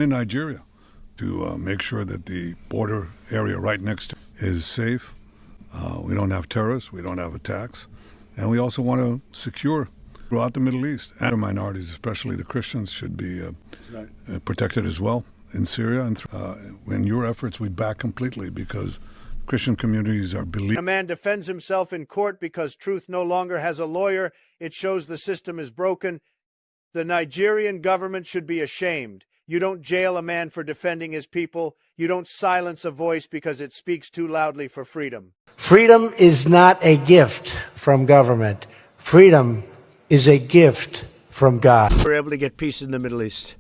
In Nigeria, to make sure that the border area right next to is safe. We don't have terrorists, we don't have attacks, and we also want to secure throughout the Middle East. And minorities, especially the Christians, should be protected as well in Syria. And in your efforts, we back completely because Christian communities are believing. A man defends himself in court because truth no longer has a lawyer. It shows the system is broken. The Nigerian government should be ashamed. You don't jail a man for defending his people. You don't silence a voice because it speaks too loudly for freedom. Freedom is not a gift from government. Freedom is a gift from God. We're able to get peace in the Middle East.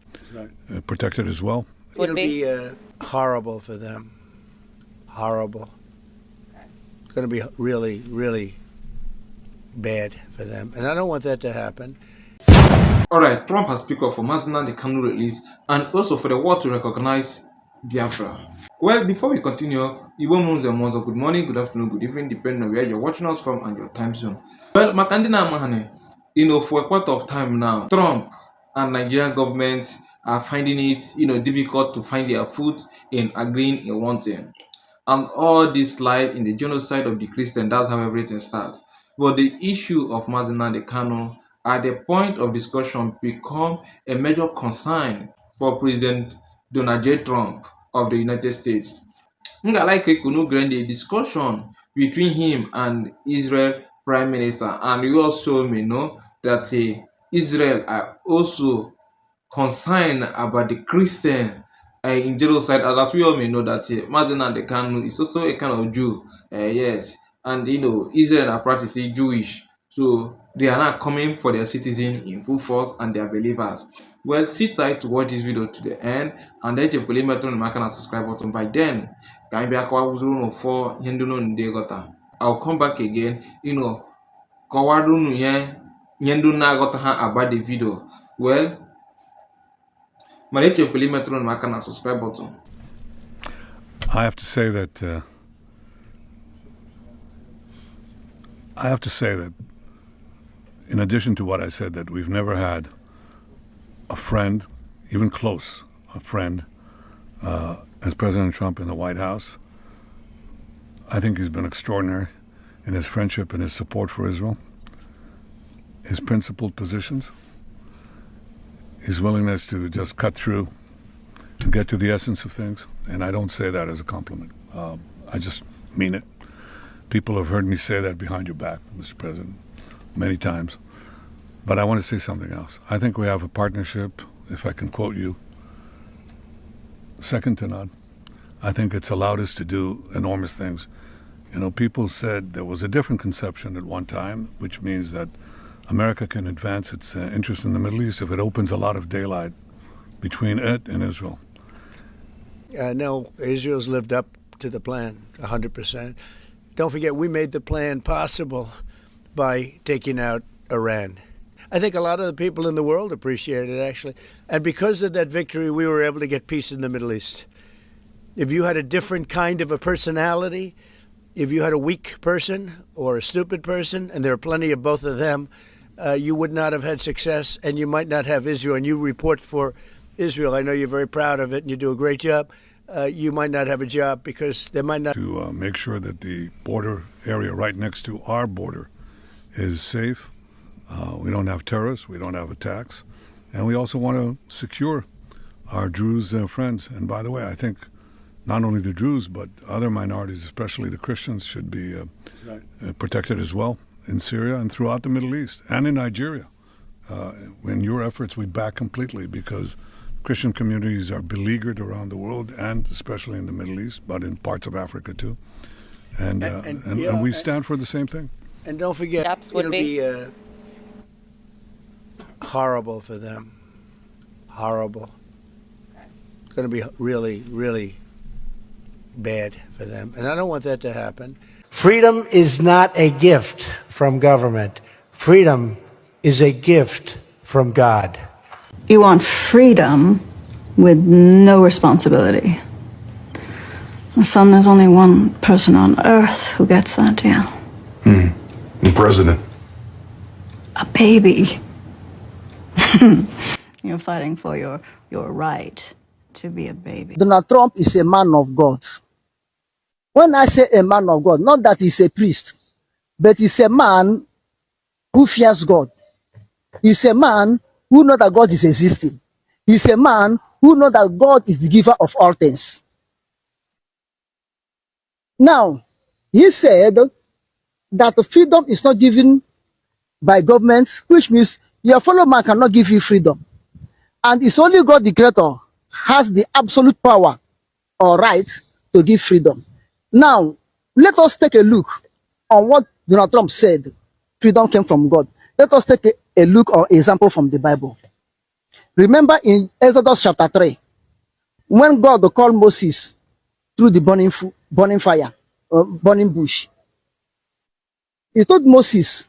Protected as well. It'll be horrible for them. Horrible. It's going to be really, really bad for them. And I don't want that to happen. Alright, Trump has speak up for Nnamdi Kanu release and also for the world to recognize Biafra. Well, before we continue, good morning, good afternoon, good evening, depending on where you're watching us from and your time zone. Well, Makandina Mahane, for a quarter of time now, Trump and Nigerian government are finding it, difficult to find their foot in agreeing in one thing. And all this lie in the genocide of the Christians, that's how everything starts. But the issue of Nnamdi Kanu at the point of discussion become a major concern for President Donald J. Trump of the United States. The discussion between him and Israel Prime Minister, and you also may know that Israel are also concerned about the Christian in genocide, as we all may know that Nnamdi Kanu is also a kind of Jew, yes, and Israel are practicing Jewish, so they are not coming for their citizens in full force and their believers. Well, sit tight to watch this video to the end, and then you will turn the subscribe button. By then, I'll come back again, about the video. Well, subscribe button. I have to say that in addition to what I said, that we've never had a friend, even close, a friend, as President Trump in the White House. I think he's been extraordinary in his friendship and his support for Israel, his principled positions, his willingness to just cut through and get to the essence of things. And I don't say that as a compliment. I just mean it. People have heard me say that behind your back, Mr. President, many times. But I want to say something else. I think we have a partnership, if I can quote you, second to none. I think it's allowed us to do enormous things. People said there was a different conception at one time, which means that America can advance its interest in the Middle East if it opens a lot of daylight between it and Israel. No, Israel's lived up to the plan 100%. Don't forget, we made the plan possible by taking out Iran. I think a lot of the people in the world appreciate it, actually. And because of that victory, we were able to get peace in the Middle East. If you had a different kind of a personality, if you had a weak person or a stupid person, and there are plenty of both of them, you would not have had success, and you might not have Israel. And you report for Israel. I know you're very proud of it, and you do a great job. You might not have a job because they might not. To make sure that the border area right next to our border is safe. We don't have terrorists, we don't have attacks, and we also want to secure our Druze friends. And by the way, I think not only the Druze, but other minorities, especially the Christians, should be protected as well in Syria and throughout the Middle East and in Nigeria. In your efforts, we back completely because Christian communities are beleaguered around the world and especially in the Middle East, but in parts of Africa too. And we stand for the same thing. And don't forget, it'll be horrible for them. Horrible. It's going to be really, really bad for them. And I don't want that to happen. Freedom is not a gift from government. Freedom is a gift from God. You want freedom with no responsibility. Son, there's only one person on earth who gets that, yeah. The president. A baby. You're fighting for your right to be a baby. Donald Trump is a man of God. When I say a man of God, not that he's a priest, but he's a man who fears God. He's a man who knows that God is existing. He's a man who knows that God is the giver of all things. Now, he said that the freedom is not given by government, which means your fellow man cannot give you freedom. And it's only God, the creator, has the absolute power or right to give freedom. Now, let us take a look on what Donald Trump said. Freedom came from God. Let us take a look or example from the Bible. Remember in Exodus chapter 3, when God called Moses through the burning fire, burning bush, he told Moses,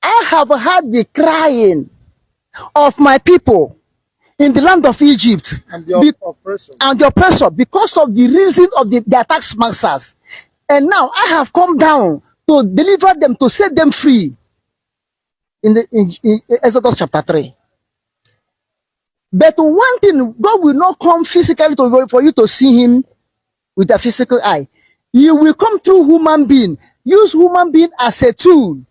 I have heard the crying of my people in the land of Egypt And the oppressor. and the oppressor because of the reason of the tax masters. And now I have come down to deliver them, to set them free. In Exodus chapter 3. But one thing, God will not come physically for you to see him with a physical eye. He will come through human being. Use human being as a tool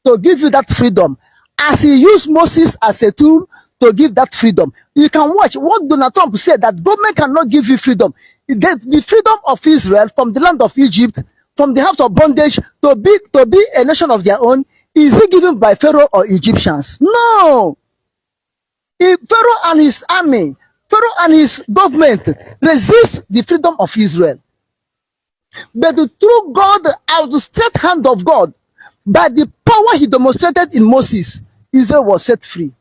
to give you that freedom. As he used Moses as a tool to give that freedom. You can watch what Donald Trump said, that government cannot give you freedom. The freedom of Israel from the land of Egypt, from the house of bondage to be a nation of their own, is it given by Pharaoh or Egyptians? No. If Pharaoh and his army, Pharaoh and his government resist the freedom of Israel. But through God, outstretched hand of God, by the power he demonstrated in Moses, Israel was set free.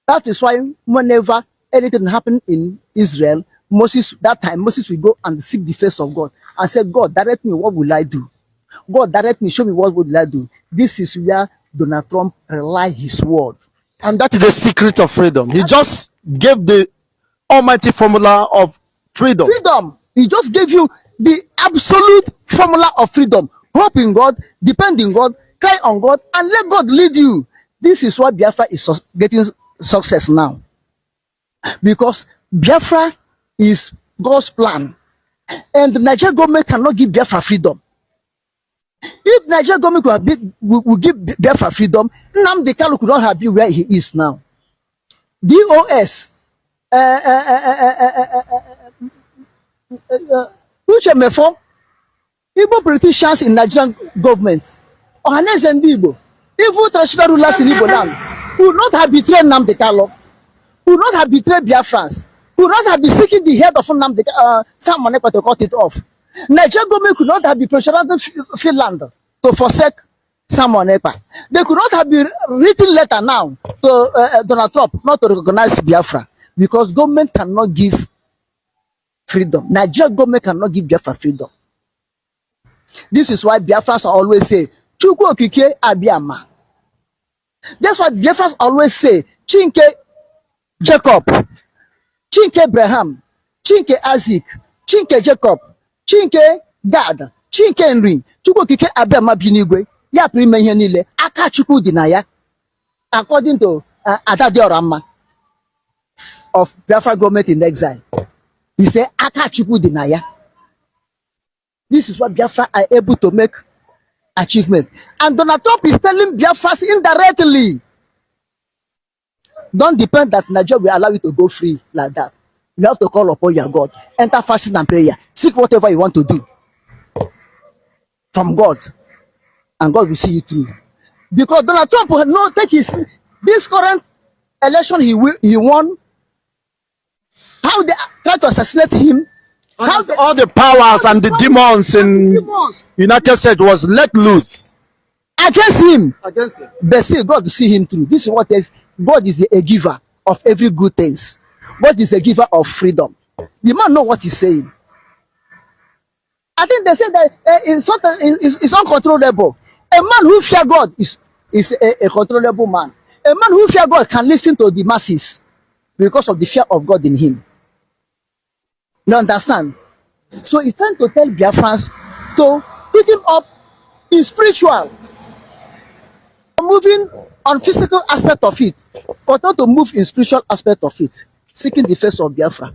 That is why whenever anything happened in Israel, that time Moses will go and seek the face of God and say, God, direct me, what will I do? God, direct me, show me what will I do. This is where Donald Trump relied his word. And that is the secret of freedom. He just gave the almighty formula of freedom. Freedom. He just gave you the absolute formula of freedom. Hope in God, depend in God, cry on God, and let God lead you. This is why Biafra is getting success now. Because Biafra is God's plan. And the Nigerian government cannot give Biafra freedom. If Nigerian government will give Biafra freedom, Nnamdi Kanu could not have been where he is now. DOS, Igbo politicians in Nigerian government, Ohaneze ndị Igbo, even traditional rulers in Igbo land, would not have betrayed Nnamdi Kanu, would not have betrayed Biafrans, would not have been seeking the head of Nnamdi Simon Ekpa to cut it off. Nigerian government could not have been pressurizing Finland to forsake Simon Ekpa. They could not have been written letter now to Donald Trump not to recognize Biafra, because government cannot give freedom. Nigerian government cannot give Biafra freedom. This is why Biafrans always say, Chukwu Okike Abiyama. That's what Biafrans always say, Chinke Jacob, Chinke Abraham, Chinke Isaac, Chinke Jacob, Chinke Gad, Chinke Nri, Chukwu Okike Abiyama binigwe, ya prime ihe niile, aka Chukwu dị na ya. According to Adadiorama of Biafra government in exile. He said, aka Chukwu dị na ya. This is what Biafra are able to make achievement. And Donald Trump is telling Biafras indirectly, don't depend that Nigeria will allow you to go free like that. You have to call upon your God. Enter fasting and prayer. Seek whatever you want to do from God. And God will see you through. Because Donald Trump will not take this current election he won, how they try to assassinate him. How all the powers and the demons in United States was let loose against him. against him. But still, God will see him through. This is what is God is a giver of every good things. God is a giver of freedom. The man know what he's saying. I think they say that it's uncontrollable. A man who fears God is a controllable man. A man who fears God can listen to the masses because of the fear of God in him. You understand? So it's time to tell Biafrans to pick him up in spiritual. Moving on physical aspect of it, but not to move in spiritual aspect of it. Seeking the face of Biafra.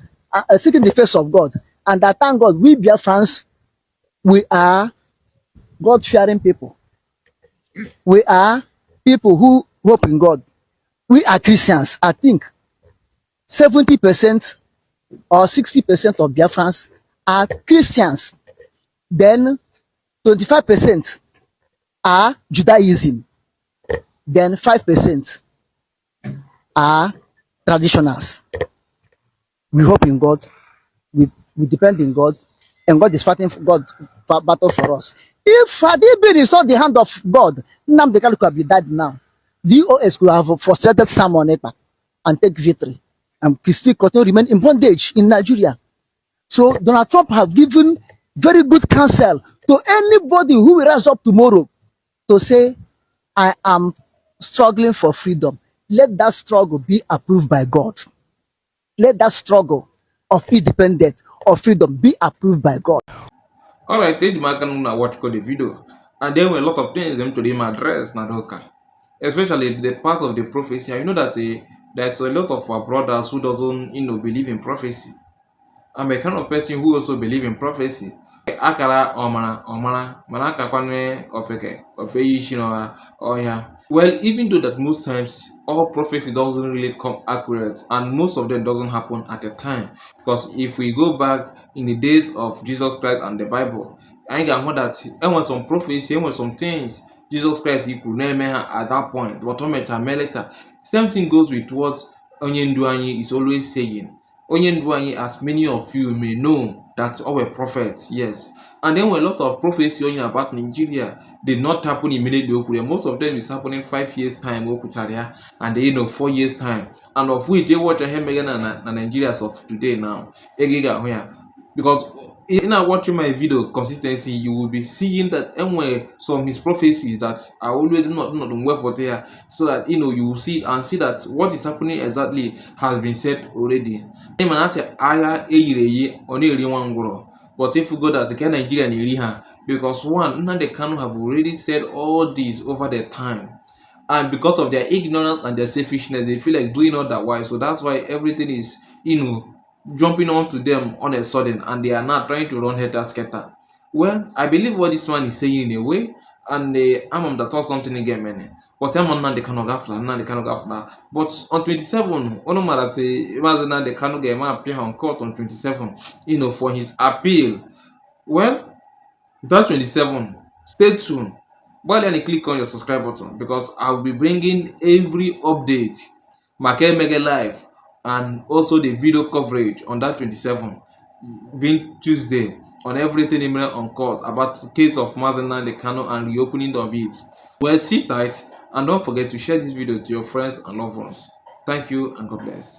seeking the face of God. And I thank God, we Biafrans, we are God-fearing people. We are people who hope in God. We are Christians. I think 70% or 60% of Biafrans are Christians. Then 25% are Judaism. Then 5% are traditionals. We hope in God. We depend in God. And God is fighting for God battle for us. If had it been it's not the hand of God, Nnamdi Kanu could have been dead now. The U.S could have frustrated some on it and take victory. And still continue remain in bondage in Nigeria. So Donald Trump have given very good counsel to anybody who will rise up tomorrow to say, I am struggling for freedom. Let that struggle be approved by God. Let that struggle of independence, of freedom be approved by God. Alright, they demand to watch the video. And there were a lot of things them to them address Nadoka. Especially the part of the prophecy. I know that there's a lot of our brothers who doesn't believe in prophecy. I'm a kind of person who also believe in prophecy. Akara omara manaka kwane ofeke yishino oya. Well, even though that most times all prophecy doesn't really come accurate and most of them doesn't happen at a time, because if we go back in the days of Jesus Christ and the Bible, I got more that and when some prophecy and when some things Jesus Christ he could name at that point, but later. Same thing goes with what Onyenduanyi is always saying. Onyenduanyi, as many of you may know, that our prophets, yes. And then when a lot of prophecy about Nigeria did not happen immediately. Most of them is happening 5 years time, and 4 years time. And of which they watch a Nigerians of today now. Because in watching my video consistency, you will be seeing that anyway some his prophecies that are always not on there, so that you will see and see that what is happening exactly has been said already. But if you go that the Nigeria because one, Nnamdi Kanu have already said all this over the time. And because of their ignorance and their selfishness, they feel like doing otherwise. So that's why everything is, jumping onto them on a sudden, and they are not trying to run head scatter. Well, I believe what this man is saying in a way, and I'm that thought something again, man. But I'm on the cannot gafla. But on 27, Onomarate, rather than the cannot get appear on court on 27, for his appeal. Well, that 27, stay tuned. But then click on your subscribe button because I'll be bringing every update, Make Mega Live, and also the video coverage on that 27, being Tuesday, on everything in on court about the case of Nnamdi Kanu and reopening of it. Well, sit tight and don't forget to share this video to your friends and loved ones. Thank you and God bless.